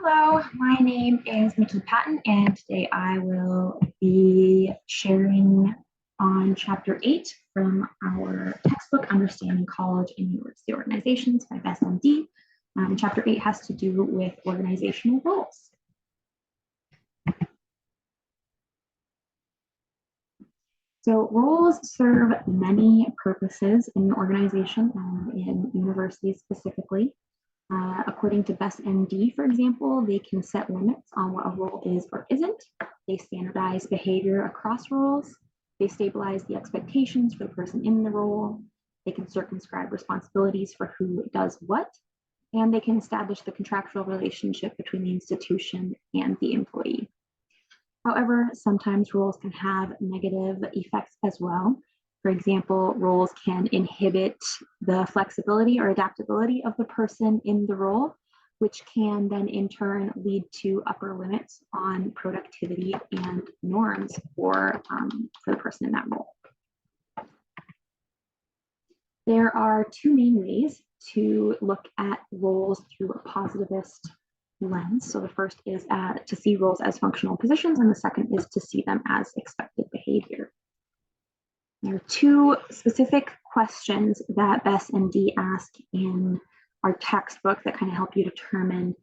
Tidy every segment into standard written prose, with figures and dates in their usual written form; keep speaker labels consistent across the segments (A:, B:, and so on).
A: Hello, my name is Nikki Patton, and today I will be sharing on Chapter 8 from our textbook, Understanding College and University Organizations by Bess MD. Chapter 8 has to do with organizational roles. So roles serve many purposes in an organization and in universities specifically. According to Bess MD, for example, they can set limits on what a role is or isn't. They standardize behavior across roles. They stabilize the expectations for the person in the role. They can circumscribe responsibilities for who does what. And they can establish the contractual relationship between the institution and the employee. However, sometimes roles can have negative effects as well. For example, roles can inhibit the flexibility or adaptability of the person in the role, which can then in turn lead to upper limits on productivity and norms for the person in that role. There are two main ways to look at roles through a positivist lens. So the first is to see roles as functional positions, and the second is to see them as expected behavior. There are two specific questions that Bess MD ask in our textbook that kind of help you determine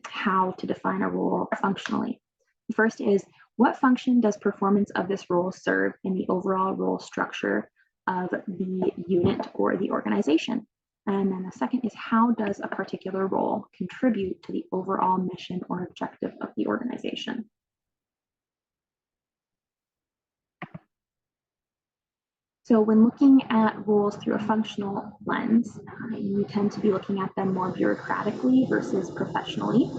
A: how to define a role functionally. The first is, what function does performance of this role serve in the overall role structure of the unit or the organization? And then the second is, how does a particular role contribute to the overall mission or objective of the organization? So when looking at roles through a functional lens, you tend to be looking at them more bureaucratically versus professionally.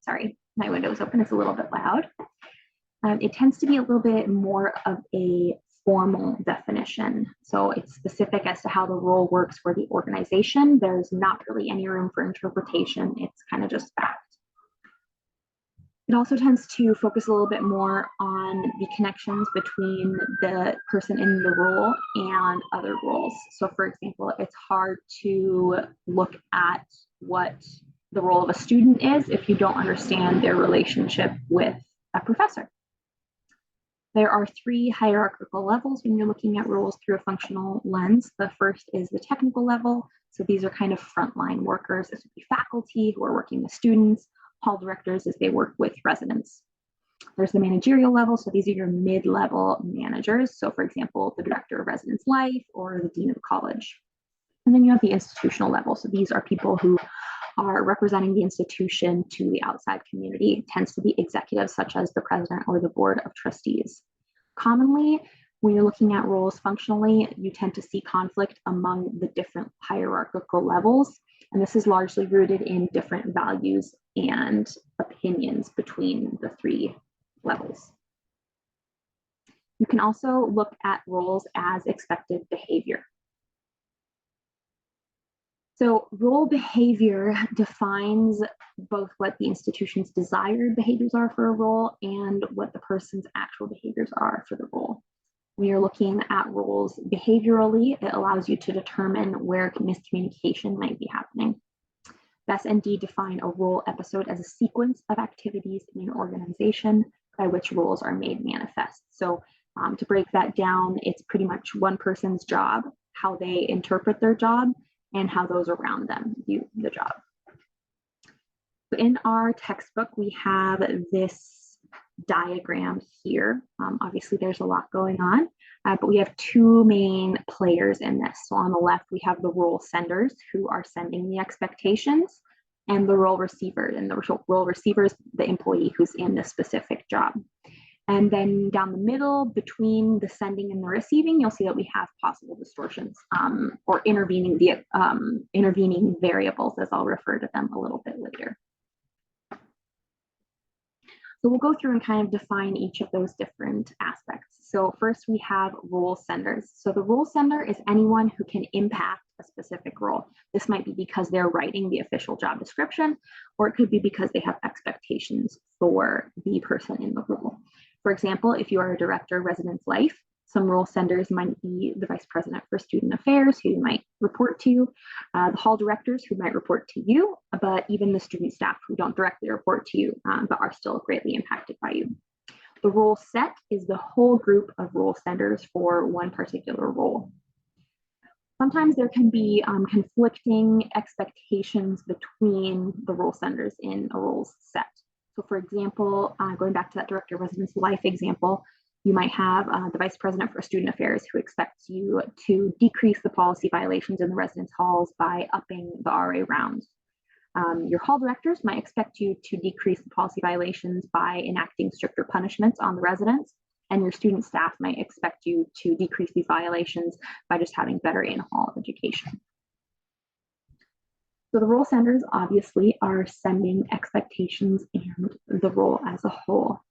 A: Sorry, my window is open, it's a little bit loud. It tends to be a little bit more of a formal definition. So it's specific as to how the role works for the organization. There's not really any room for interpretation. It's kind of just fact. It also tends to focus a little bit more on the connections between the person in the role and other roles. So for example, it's hard to look at what the role of a student is if you don't understand their relationship with a professor. There are three hierarchical levels when you're looking at roles through a functional lens. The first is the technical level. So these are kind of frontline workers. This would be faculty who are working with students, hall directors as they work with residents. There's the managerial level. So these are your mid-level managers. So for example, the director of residence life or the dean of the college. And then you have the institutional level. So these are people who are representing the institution to the outside community. It tends to be executives such as the president or the board of trustees. Commonly, when you're looking at roles functionally, you tend to see conflict among the different hierarchical levels. And this is largely rooted in different values and opinions between the three levels. You can also look at roles as expected behavior. So role behavior defines both what the institution's desired behaviors are for a role and what the person's actual behaviors are for the role. When you're looking at roles behaviorally, it allows you to determine where miscommunication might be happening. Bess MD define a role episode as a sequence of activities in an organization by which roles are made manifest. So to break that down, it's pretty much one person's job, how they interpret their job, and how those around them view the job. In our textbook, we have this diagram here. Obviously, there's a lot going on, but we have two main players in this. So on the left, we have the role senders who are sending the expectations, and the role receivers. And the role receiver is the employee who's in the specific job. And then down the middle, between the sending and the receiving, you'll see that we have possible distortions or intervening variables, as I'll refer to them a little bit later. So we'll go through and kind of define each of those different aspects. So first we have role senders. So the role sender is anyone who can impact a specific role. This might be because they're writing the official job description, or it could be because they have expectations for the person in the role. For example, if you are a director of residence life, Some role senders might be the vice president for student affairs, who you might report to, the hall directors who might report to you, but even the student staff who don't directly report to you, but are still greatly impacted by you. The role set is the whole group of role senders for one particular role. Sometimes there can be conflicting expectations between the role senders in a role set. So for example, going back to that director of residence life example, you might have the vice president for student affairs who expects you to decrease the policy violations in the residence halls by upping the RA rounds. Your hall directors might expect you to decrease the policy violations by enacting stricter punishments on the residents, and your student staff might expect you to decrease these violations by just having better in-hall education. So the role senders obviously are sending expectations and the role as a whole.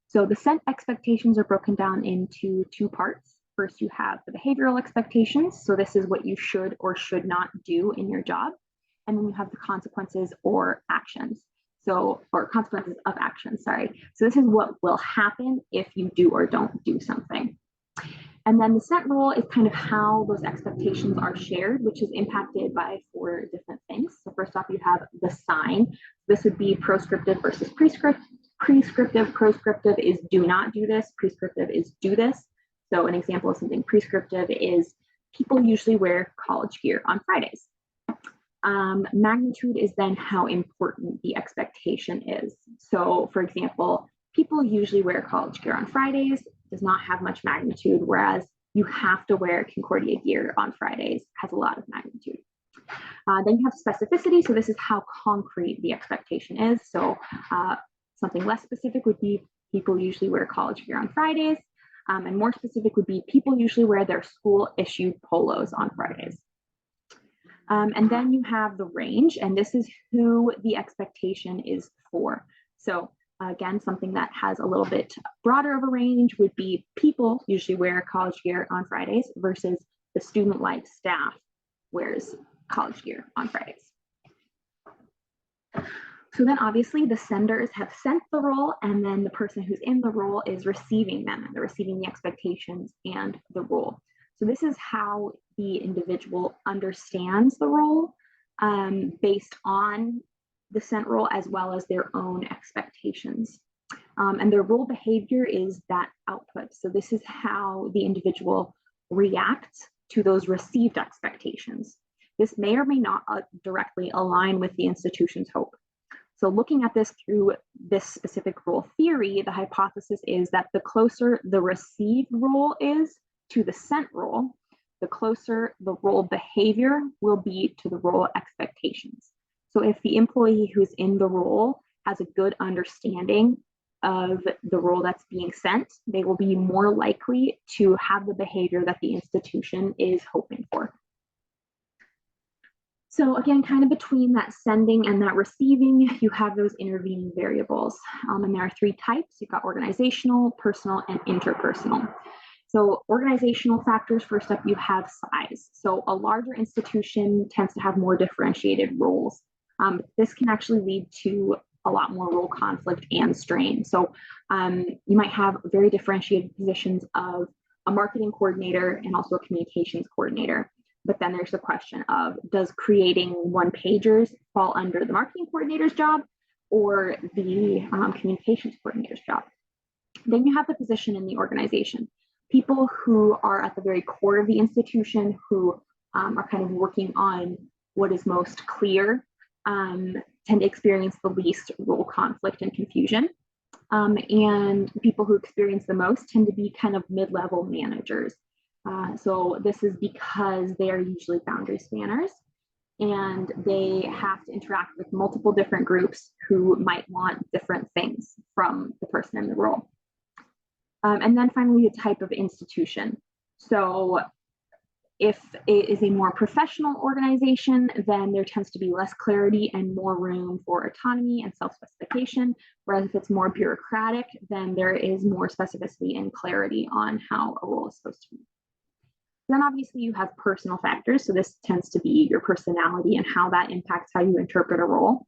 A: So the sent expectations are broken down into two parts. First, you have the behavioral expectations. So this is what you should or should not do in your job. And then you have the consequences or actions. So, or consequences of action, sorry. So this is what will happen if you do or don't do something. And then the sent role is kind of how those expectations are shared, which is impacted by 4 different things. So first off, you have the sign. This would be proscriptive versus prescriptive. Proscriptive is do not do this. Prescriptive is do this. So an example of something prescriptive is people usually wear college gear on Fridays. Magnitude is then how important the expectation is. So for example, people usually wear college gear on Fridays does not have much magnitude, whereas you have to wear Concordia gear on Fridays has a lot of magnitude. Then you have specificity. So this is how concrete the expectation is. So something less specific would be people usually wear college gear on Fridays. And more specific would be people usually wear their school issued polos on Fridays. And then you have the range, and this is who the expectation is for. So again, something that has a little bit broader of a range would be people usually wear college gear on Fridays versus the student life staff wears college gear on Fridays. So then obviously the senders have sent the role, and then the person who's in the role is receiving them. They're receiving the expectations and the role. So this is how the individual understands the role based on the sent role as well as their own expectations. And their role behavior is that output. So this is how the individual reacts to those received expectations. This may or may not directly align with the institution's hope. So looking at this through this specific role theory, the hypothesis is that the closer the received role is to the sent role, the closer the role behavior will be to the role expectations. So if the employee who's in the role has a good understanding of the role that's being sent, they will be more likely to have the behavior that the institution is hoping for. So again, kind of between that sending and that receiving, you have those intervening variables. And there are 3 types. You've got organizational, personal, and interpersonal. So organizational factors, first up, you have size. So a larger institution tends to have more differentiated roles. This can actually lead to a lot more role conflict and strain. So you might have very differentiated positions of a marketing coordinator and also a communications coordinator. But then there's the question of, does creating one-pagers fall under the marketing coordinator's job or the communications coordinator's job? Then you have the position in the organization. People who are at the very core of the institution, who are kind of working on what is most clear, tend to experience the least role conflict and confusion. And people who experience the most tend to be kind of mid-level managers. So this is because they are usually boundary spanners and they have to interact with multiple different groups who might want different things from the person in the role. And then finally, the type of institution. So if it is a more professional organization, then there tends to be less clarity and more room for autonomy and self-specification. Whereas if it's more bureaucratic, then there is more specificity and clarity on how a role is supposed to be. Then obviously you have personal factors. So this tends to be your personality and how that impacts how you interpret a role.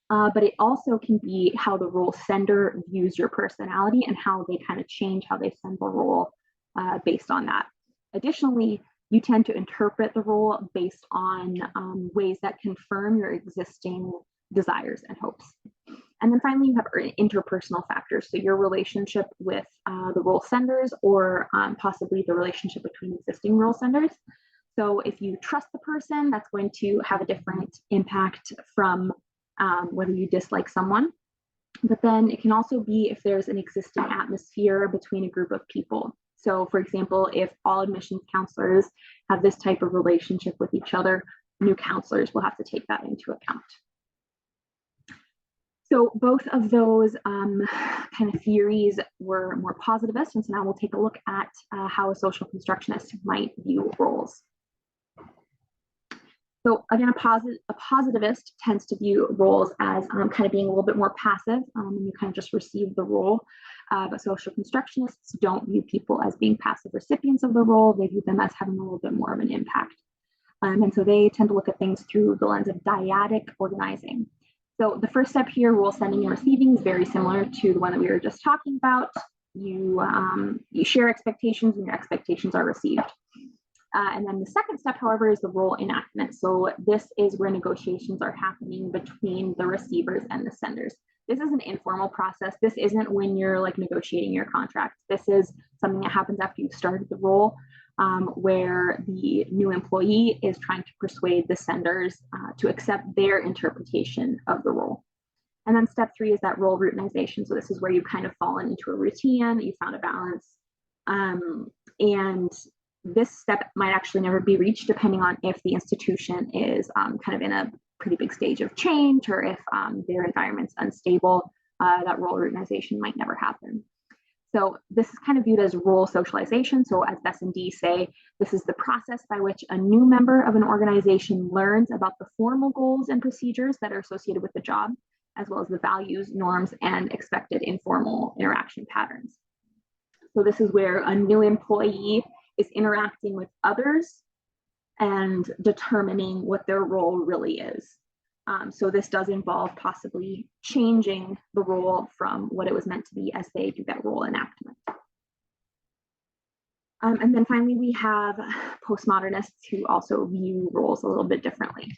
A: But it also can be how the role sender views your personality and how they kind of change how they send the role based on that. Additionally, you tend to interpret the role based on ways that confirm your existing desires and hopes. And then finally, you have interpersonal factors. So your relationship with the role senders, or possibly the relationship between existing role senders. So if you trust the person, that's going to have a different impact from whether you dislike someone. But then it can also be if there's an existing atmosphere between a group of people. So for example, if all admissions counselors have this type of relationship with each other, new counselors will have to take that into account. So both of those kind of theories were more positivist, and so now we'll take a look at how a social constructionist might view roles. So again, a positivist tends to view roles as kind of being a little bit more passive, and you kind of just receive the role. But social constructionists don't view people as being passive recipients of the role. They view them as having a little bit more of an impact. And so they tend to look at things through the lens of dyadic organizing. So the first step here, role sending and receiving, is very similar to the one that we were just talking about. You share expectations, and your expectations are received. And then the second step, however, is the role enactment. So this is where negotiations are happening between the receivers and the senders. This is an informal process. This isn't when you're like negotiating your contract. This is something that happens after you've started the role, where the new employee is trying to persuade the senders to accept their interpretation of the role. And then step 3 is that role routinization. So this is where you've kind of fallen into a routine, you found a balance. And this step might actually never be reached, depending on if the institution is kind of in a pretty big stage of change, or if their environment's unstable, that role routinization might never happen. So this is kind of viewed as role socialization. So as Bess and Dee say, this is the process by which a new member of an organization learns about the formal goals and procedures that are associated with the job, as well as the values, norms, and expected informal interaction patterns. So this is where a new employee is interacting with others and determining what their role really is. So this does involve possibly changing the role from what it was meant to be as they do that role enactment. And then finally, we have postmodernists who also view roles a little bit differently.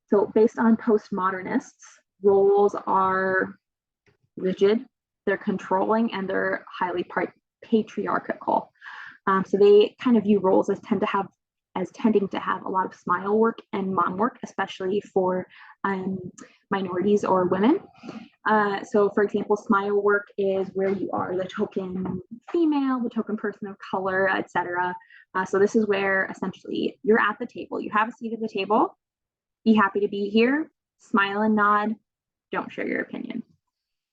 A: So based on postmodernists, roles are rigid, they're controlling, and they're highly patriarchal. So they kind of view roles as tending to have a lot of smile work and mom work, especially for minorities or women. So for example, smile work is where you are the token female, the token person of color, etc. So this is where essentially you're at the table, you have a seat at the table, be happy to be here, smile and nod, don't share your opinion.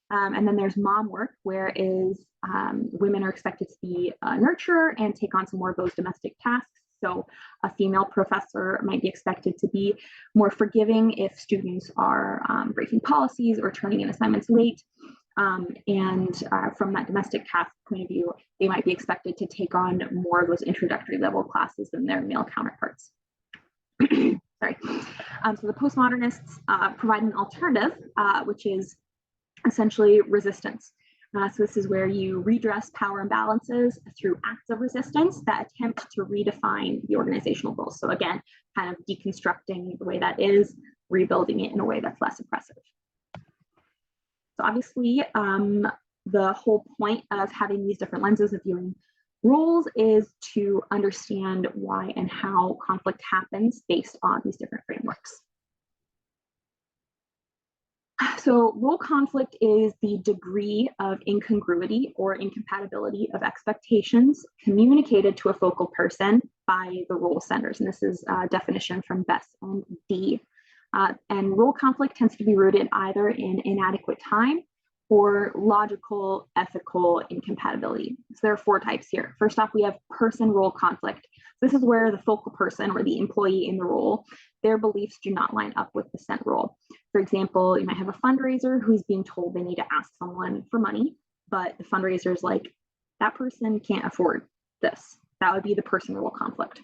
A: And then there's mom work, whereas women are expected to be a nurturer and take on some more of those domestic tasks. So a female professor might be expected to be more forgiving if students are breaking policies or turning in assignments late. And from that domestic task point of view, they might be expected to take on more of those introductory level classes than their male counterparts. Sorry. So the postmodernists provide an alternative, which is essentially resistance. So this is where you redress power imbalances through acts of resistance that attempt to redefine the organizational goals. So again, kind of deconstructing the way that is, rebuilding it in a way that's less oppressive. So obviously, the whole point of having these different lenses of viewing roles is to understand why and how conflict happens based on these different frameworks. So role conflict is the degree of incongruity or incompatibility of expectations communicated to a focal person by the role senders. And this is a definition from Bess and Dee. And role conflict tends to be rooted either in inadequate time or logical, ethical incompatibility. So there are 4 types here. First off, we have person-role conflict. This is where the focal person or the employee in the role, their beliefs do not line up with the sent role. For example, you might have a fundraiser who's being told they need to ask someone for money, but the fundraiser is like, that person can't afford this. That would be the person-role conflict.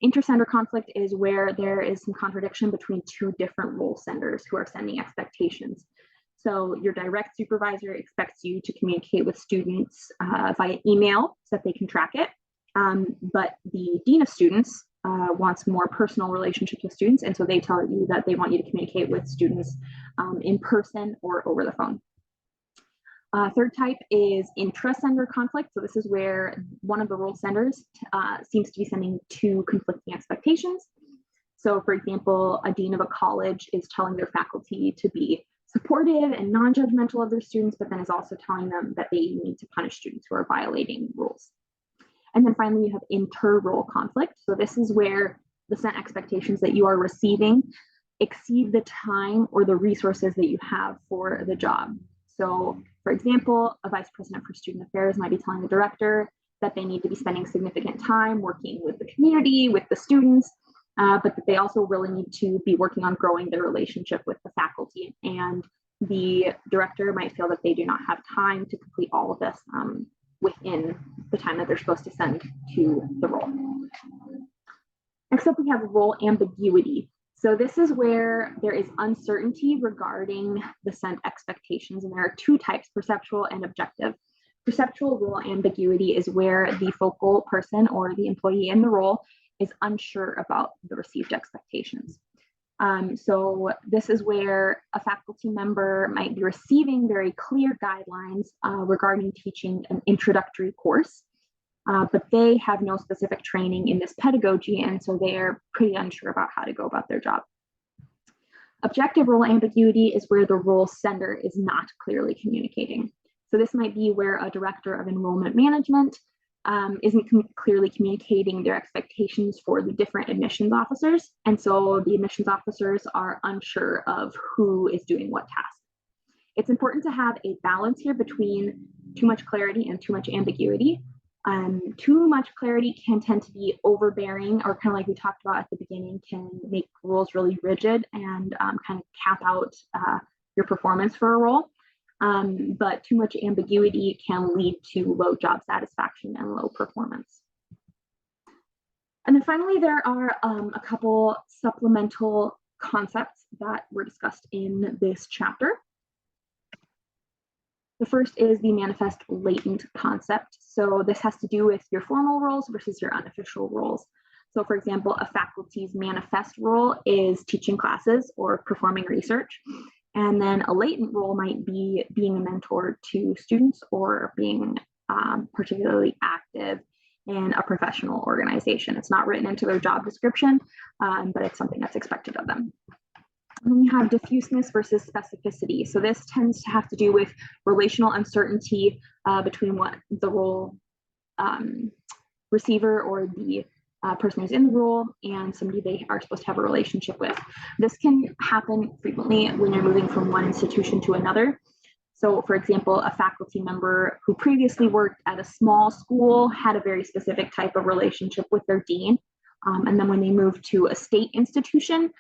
A: Inter-sender conflict is where there is some contradiction between 2 different role senders who are sending expectations. So your direct supervisor expects you to communicate with students via email so that they can track it. But the dean of students wants more personal relationships with students, and so they tell you that they want you to communicate with students in person or over the phone. Third type is intra-sender conflict. So this is where one of the role senders seems to be sending two conflicting expectations. So for example, a dean of a college is telling their faculty to be supportive and non-judgmental of their students, but then is also telling them that they need to punish students who are violating rules. And then finally, you have inter-role conflict. So this is where the set expectations that you are receiving exceed the time or the resources that you have for the job. So for example, a vice president for student affairs might be telling the director that they need to be spending significant time working with the community, with the students, but that they also really need to be working on growing their relationship with the faculty. And the director might feel that they do not have time to complete all of this within the time that they're supposed to send to the role. Next up, we have role ambiguity. So this is where there is uncertainty regarding the sent expectations, and there are two types, perceptual and objective. Perceptual role ambiguity is where the focal person or the employee in the role is unsure about the received expectations. So this is where a faculty member might be receiving very clear guidelines regarding teaching an introductory course, but they have no specific training in this pedagogy, and so they're pretty unsure about how to go about their job. Objective role ambiguity is where the role sender is not clearly communicating. So this might be where a director of enrollment management isn't clearly communicating their expectations for the different admissions officers, and so the admissions officers are unsure of who is doing what task. It's important to have a balance here between too much clarity and too much ambiguity. Too much clarity can tend to be overbearing, or kind of like we talked about at the beginning, can make rules really rigid and kind of cap out your performance for a role. But too much ambiguity can lead to low job satisfaction and low performance. And then finally, there are a couple supplemental concepts that were discussed in this chapter. The first is the manifest latent concept. So this has to do with your formal roles versus your unofficial roles. So for example, a faculty's manifest role is teaching classes or performing research. And then a latent role might be being a mentor to students or being particularly active in a professional organization. It's not written into their job description, but it's something that's expected of them. And then you have diffuseness versus specificity. So this tends to have to do with relational uncertainty between what the role receiver or the person who's in the role and somebody they are supposed to have a relationship with. This can happen frequently when you're moving from one institution to another. So for example, a faculty member who previously worked at a small school had a very specific type of relationship with their dean. And then when they move to a state institution,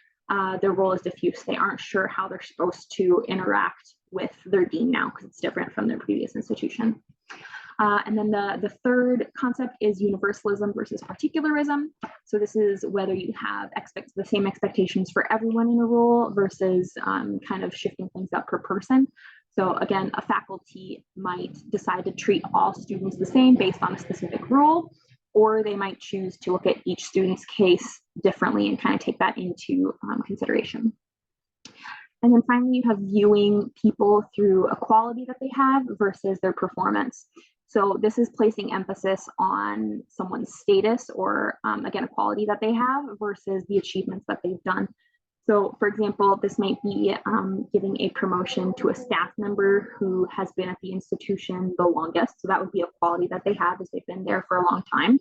A: their role is diffuse. They aren't sure how they're supposed to interact with their dean now because it's different from their previous institution. And then the third concept is universalism versus particularism. So this is whether you have the same expectations for everyone in a role versus kind of shifting things up per person. So again, a faculty might decide to treat all students the same based on a specific rule, or they might choose to look at each student's case differently and kind of take that into consideration. And then finally, you have viewing people through a quality that they have versus their performance. So this is placing emphasis on someone's status or, again, a quality that they have versus the achievements that they've done. So for example, this might be giving a promotion to a staff member who has been at the institution the longest. So that would be a quality that they have as they've been there for a long time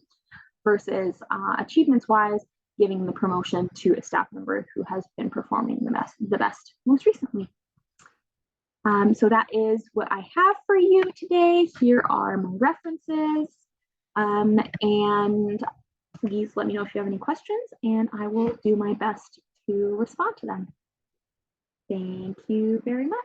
A: versus achievements-wise, giving the promotion to a staff member who has been performing the best most recently. So that is what I have for you today. Here are my references. And please let me know if you have any questions and I will do my best to respond to them. Thank you very much.